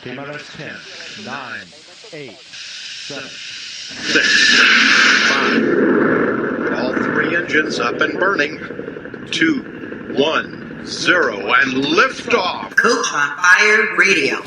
T-minus 10, 9, 8, 7, 6, 5. All three engines up and burning. 2, 1, 0, and liftoff. Coach on Fire Radio.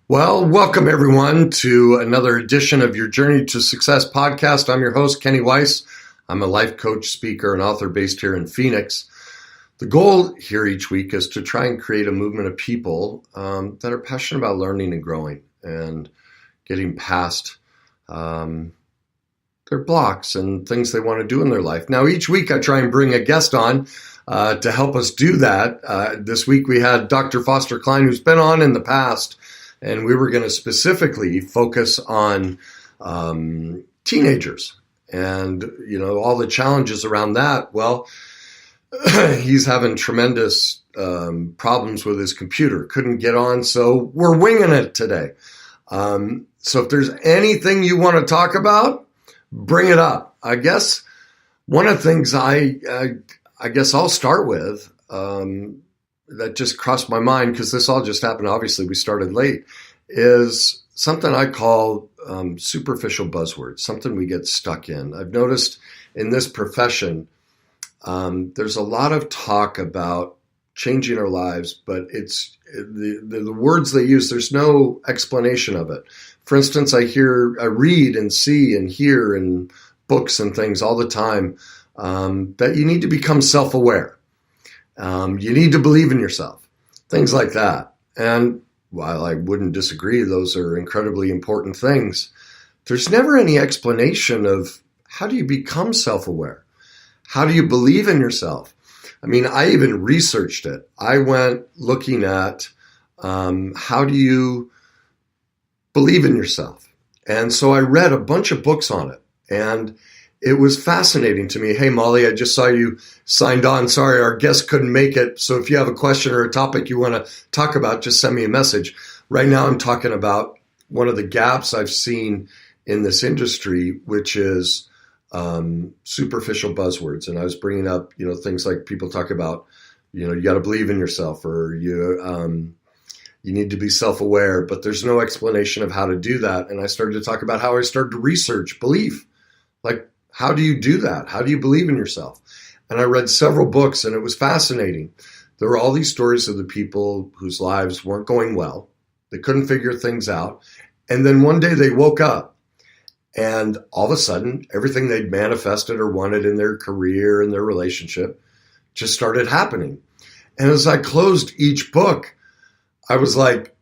Well, welcome everyone to another edition of your Journey to Success podcast. I'm your host, Kenny Weiss. I'm a life coach, speaker, and author based here in Phoenix. The goal here each week is to try and create a movement of people that are passionate about learning and growing and getting past their blocks and things they want to do in their life. Now, each week I try and bring a guest on to help us do that. This week we had Dr. Foster Cline, who's been on in the past. And we were going to specifically focus on teenagers and, all the challenges around that. Well, he's having tremendous problems with his computer. Couldn't get on, so we're winging it today. So if there's anything you want to talk about, bring it up. I guess one of the things I guess I'll start with that just crossed my mind, because this all just happened, obviously we started late, is something I call superficial buzzwords, something we get stuck in. I've noticed in this profession, there's a lot of talk about changing our lives, but it's the words they use, there's no explanation of it. For instance, I read and see and hear in books and things all the time that you need to become self-aware. You need to believe in yourself, things like that. And while I wouldn't disagree, those are incredibly important things, there's never any explanation of how do you become self-aware? How do you believe in yourself? I mean, I even researched it. I went looking at how do you believe in yourself? And so I read a bunch of books on it. And it was fascinating to me. Hey, Molly, I just saw you signed on. Sorry, our guest couldn't make it. So if you have a question or a topic you want to talk about, just send me a message. Right now, I'm talking about one of the gaps I've seen in this industry, which is superficial buzzwords. And I was bringing up, things like people talk about, you got to believe in yourself, or you need to be self-aware, but there's no explanation of how to do that. And I started to talk about how I started to research belief. Like, how do you do that? How do you believe in yourself? And I read several books, and it was fascinating. There were all these stories of the people whose lives weren't going well. They couldn't figure things out. And then one day they woke up, and all of a sudden, everything they'd manifested or wanted in their career and their relationship just started happening. And as I closed each book, I was like,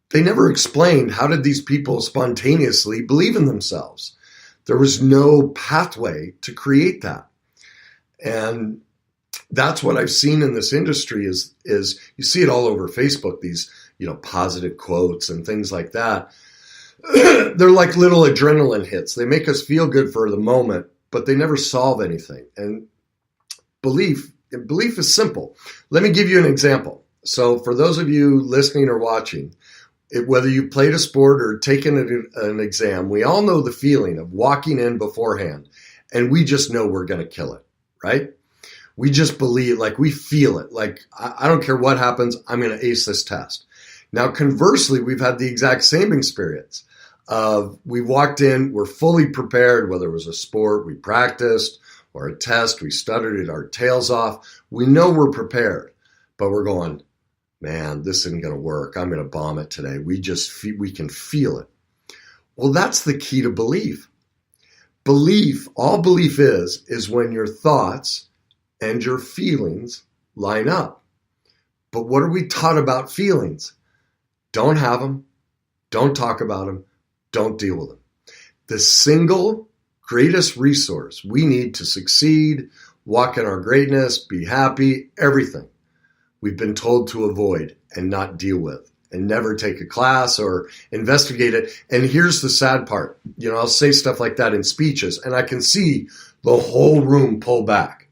they never explained, how did these people spontaneously believe in themselves? There was no pathway to create that. And that's what I've seen in this industry is you see it all over Facebook, these, positive quotes and things like that. They're like little adrenaline hits. They make us feel good for the moment, but they never solve anything. And belief is simple. Let me give you an example. So for those of you listening or watching, whether you played a sport or taken an exam, we all know the feeling of walking in beforehand and we just know we're going to kill it, right? We just believe, like we feel it. Like, I don't care what happens, I'm going to ace this test. Now, conversely, we've had the exact same experience of we walked in, we're fully prepared, whether it was a sport we practiced or a test, we stuttered it our tails off. We know we're prepared, but we're going, man, this isn't going to work. I'm going to bomb it today. We can feel it. Well, that's the key to belief. All belief is when your thoughts and your feelings line up. But what are we taught about feelings? Don't have them. Don't talk about them. Don't deal with them. The single greatest resource we need to succeed, walk in our greatness, be happy, everything, we've been told to avoid and not deal with. and never take a class or investigate it. And here's the sad part. I'll say stuff like that in speeches, and I can see the whole room pull back.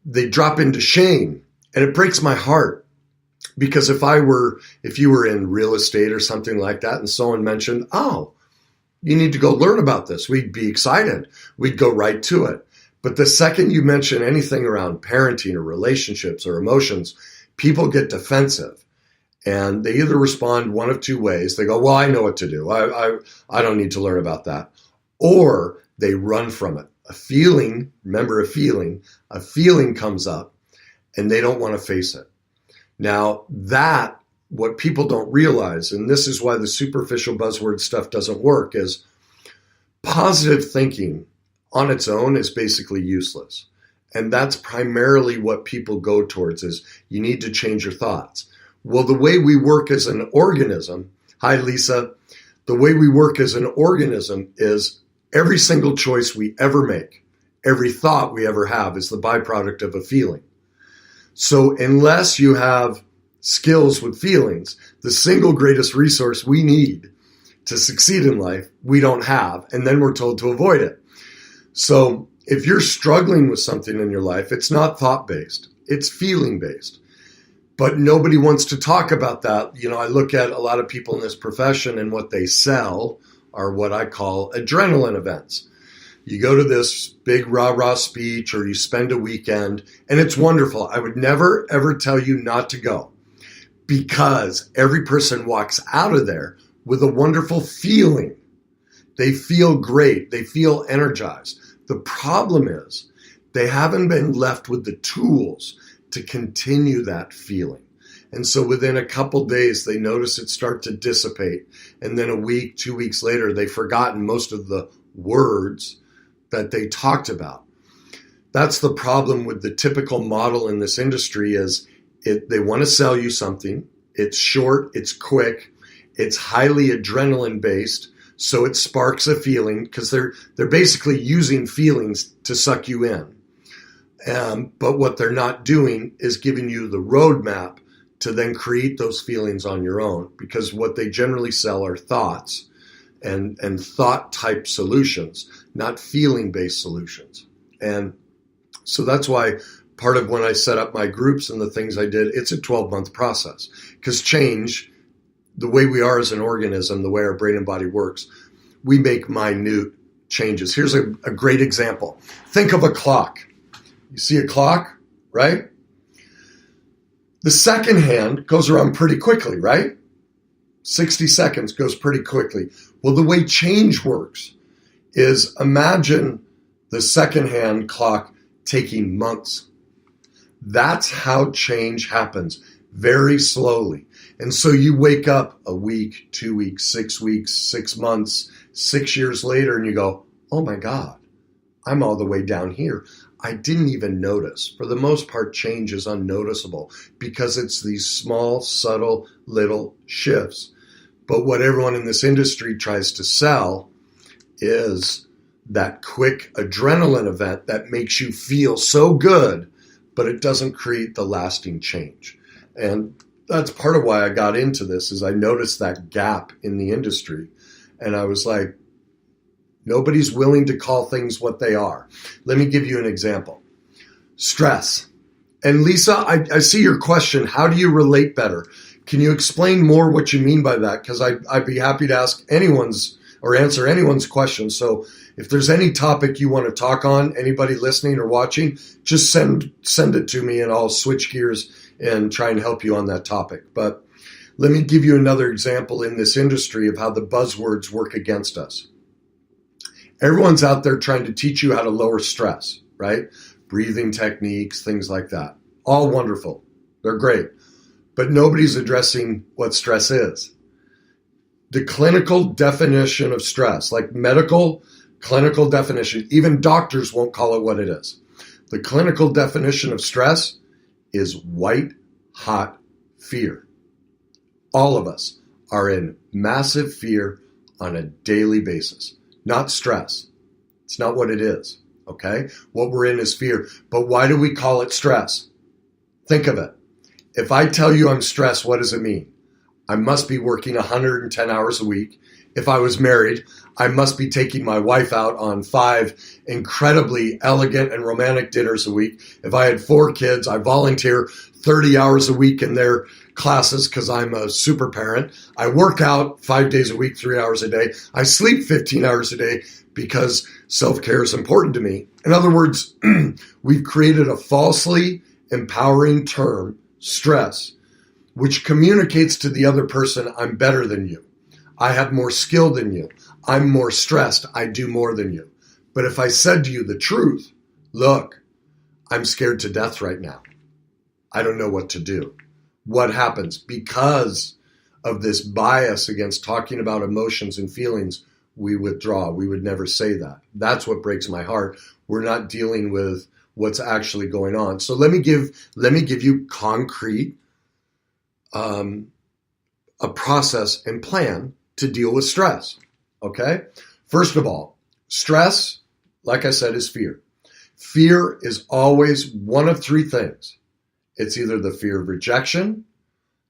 They drop into shame, and it breaks my heart. Because if you were in real estate or something like that, and someone mentioned, oh, you need to go learn about this, we'd be excited. We'd go right to it. But the second you mention anything around parenting or relationships or emotions, people get defensive. And they either respond one of two ways. They go, well, I know what to do. I don't need to learn about that. Or they run from it. A feeling comes up and they don't want to face it. Now what people don't realize, and this is why the superficial buzzword stuff doesn't work, is positive thinking on its own is basically useless. And that's primarily what people go towards, is you need to change your thoughts. Well, the way we work as an organism, hi Lisa, the way we work as an organism is every single choice we ever make, every thought we ever have is the byproduct of a feeling. So unless you have skills with feelings, the single greatest resource we need to succeed in life, we don't have, and then we're told to avoid it. So if you're struggling with something in your life, it's not thought-based, it's feeling-based. But nobody wants to talk about that. I look at a lot of people in this profession, and what they sell are what I call adrenaline events. You go to this big rah-rah speech, or you spend a weekend, and it's wonderful. I would never, ever tell you not to go, because every person walks out of there with a wonderful feeling. They feel great. They feel energized. The problem is they haven't been left with the tools to continue that feeling. And so within a couple days, they notice it start to dissipate. And then a week, 2 weeks later, they've forgotten most of the words that they talked about. That's the problem with the typical model in this industry, is they want to sell you something. It's short, it's quick, it's highly adrenaline based, so it sparks a feeling, because they're basically using feelings to suck you in. But what they're not doing is giving you the roadmap to then create those feelings on your own, because what they generally sell are thoughts and thought type solutions, not feeling based solutions. And so that's why part of when I set up my groups and the things I did, it's a 12-month process, because change, the way we are as an organism, the way our brain and body works, we make minute changes. Here's a great example. Think of a clock. You see a clock, right? The second hand goes around pretty quickly, right? 60 seconds goes pretty quickly. Well, the way change works is, imagine the second hand clock taking months. That's how change happens, very slowly. And so you wake up a week, 2 weeks, 6 months, 6 years later, and you go, oh my God, I'm all the way down here. I didn't even notice. For the most part, change is unnoticeable because it's these small, subtle, little shifts. But what everyone in this industry tries to sell is that quick adrenaline event that makes you feel so good, but it doesn't create the lasting change. And that's part of why I got into this, is I noticed that gap in the industry. And I was like, nobody's willing to call things what they are. Let me give you an example. Stress. And Lisa, I see your question. How do you relate better? Can you explain more what you mean by that? Because I'd be happy to ask anyone's or answer anyone's question. So if there's any topic you want to talk on, anybody listening or watching, just send it to me and I'll switch gears and try and help you on that topic. But let me give you another example in this industry of how the buzzwords work against us. Everyone's out there trying to teach you how to lower stress, right? Breathing techniques, things like that. All wonderful. They're great. But nobody's addressing what stress is. The clinical definition of stress, like medical clinical definition, even doctors won't call it what it is. The clinical definition of stress is white hot fear. All of us are in massive fear on a daily basis. Not stress. It's not what it is, okay? What we're in is fear. But why do we call it stress? Think of it. If I tell you I'm stressed, what does it mean? I must be working 110 hours a week. If I was married, I must be taking my wife out on 5 incredibly elegant and romantic dinners a week. If I had 4 kids, I volunteer 30 hours a week in their classes because I'm a super parent. I work out 5 days a week, 3 hours a day. I sleep 15 hours a day because self-care is important to me. In other words, we've created a falsely empowering term, stress, which communicates to the other person, I'm better than you. I have more skill than you. I'm more stressed. I do more than you. But if I said to you the truth, look, I'm scared to death right now. I don't know what to do. What happens? Because of this bias against talking about emotions and feelings, we withdraw. We would never say that. That's what breaks my heart. We're not dealing with what's actually going on. So let me give you concrete a process and plan to deal with stress. Okay? First of all, stress, like I said, is fear. Fear is always one of 3 things. It's either the fear of rejection,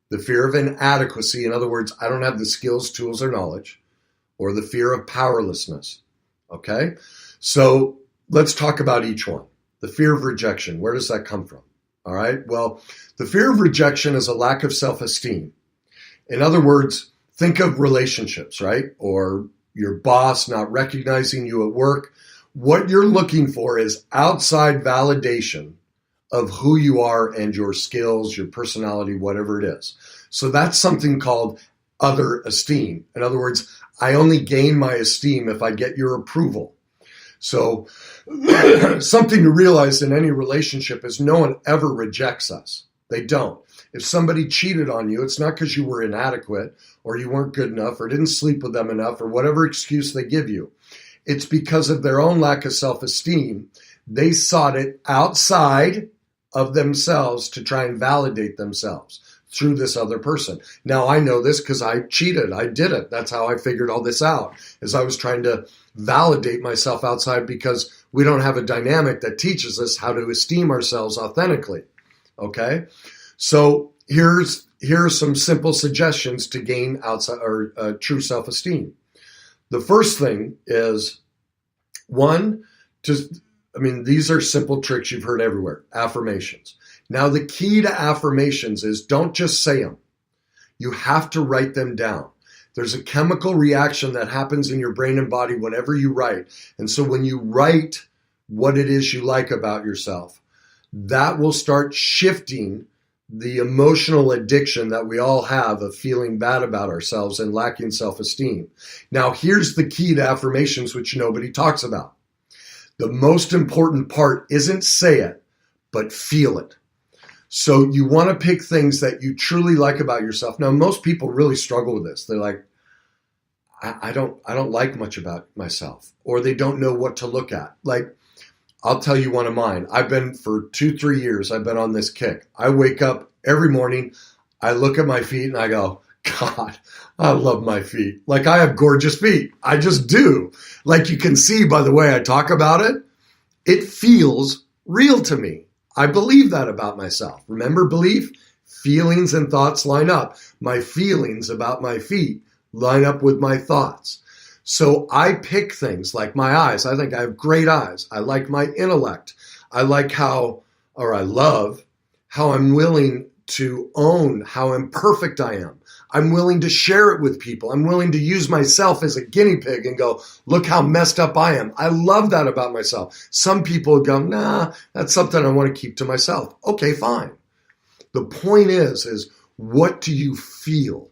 the fear of inadequacy, in other words, I don't have the skills, tools, or knowledge, or the fear of powerlessness. Okay? So let's talk about each one. The fear of rejection, where does that come from? All right? Well, the fear of rejection is a lack of self-esteem. In other words, think of relationships, right? Or your boss not recognizing you at work. What you're looking for is outside validation of who you are and your skills, your personality, whatever it is. So that's something called other esteem. In other words, I only gain my esteem if I get your approval. So something to realize in any relationship is no one ever rejects us. They don't. If somebody cheated on you, it's not because you were inadequate or you weren't good enough or didn't sleep with them enough or whatever excuse they give you. It's because of their own lack of self-esteem. They sought it outside of themselves to try and validate themselves through this other person. Now, I know this because I cheated. I did it. That's how I figured all this out, is I was trying to validate myself outside because we don't have a dynamic that teaches us how to esteem ourselves authentically. Okay? So here's some simple suggestions to gain outside or true self-esteem. The first thing is these are simple tricks you've heard everywhere. Affirmations. Now, the key to affirmations is don't just say them. You have to write them down. There's a chemical reaction that happens in your brain and body whenever you write. And so when you write what it is you like about yourself, that will start shifting the emotional addiction that we all have of feeling bad about ourselves and lacking self-esteem. Now, here's the key to affirmations, which nobody talks about. The most important part isn't say it, but feel it. So you want to pick things that you truly like about yourself. Now, most people really struggle with this. They're like, I don't like much about myself, or they don't know what to look at. Like, I'll tell you one of mine. I've been for 2-3 years, I've been on this kick. I wake up every morning, I look at my feet and I go, God, I love my feet. Like, I have gorgeous feet. I just do. Like, you can see by the way I talk about it, it feels real to me. I believe that about myself. Remember belief? Feelings and thoughts line up. My feelings about my feet line up with my thoughts. So I pick things like my eyes. I think I have great eyes. I like my intellect. I like I love how I'm willing to own how imperfect I am. I'm willing to share it with people. I'm willing to use myself as a guinea pig and go, look how messed up I am. I love that about myself. Some people go, nah, that's something I want to keep to myself. Okay, fine. The point is what do you feel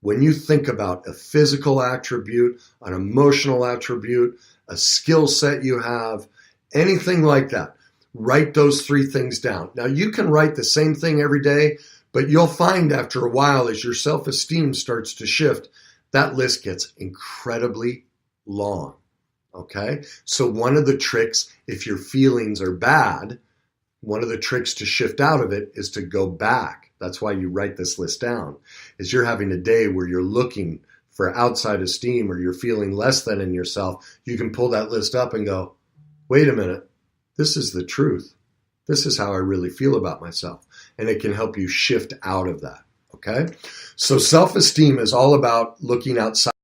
when you think about a physical attribute, an emotional attribute, a skill set you have, anything like that? Write those 3 things down. Now, you can write the same thing every day, but you'll find after a while, as your self-esteem starts to shift, that list gets incredibly long, okay? So one of the tricks, if your feelings are bad, one of the tricks to shift out of it is to go back. That's why you write this list down, is you're having a day where you're looking for outside esteem or you're feeling less than in yourself. You can pull that list up and go, wait a minute, this is the truth. This is how I really feel about myself. And it can help you shift out of that. Okay? So self-esteem is all about looking outside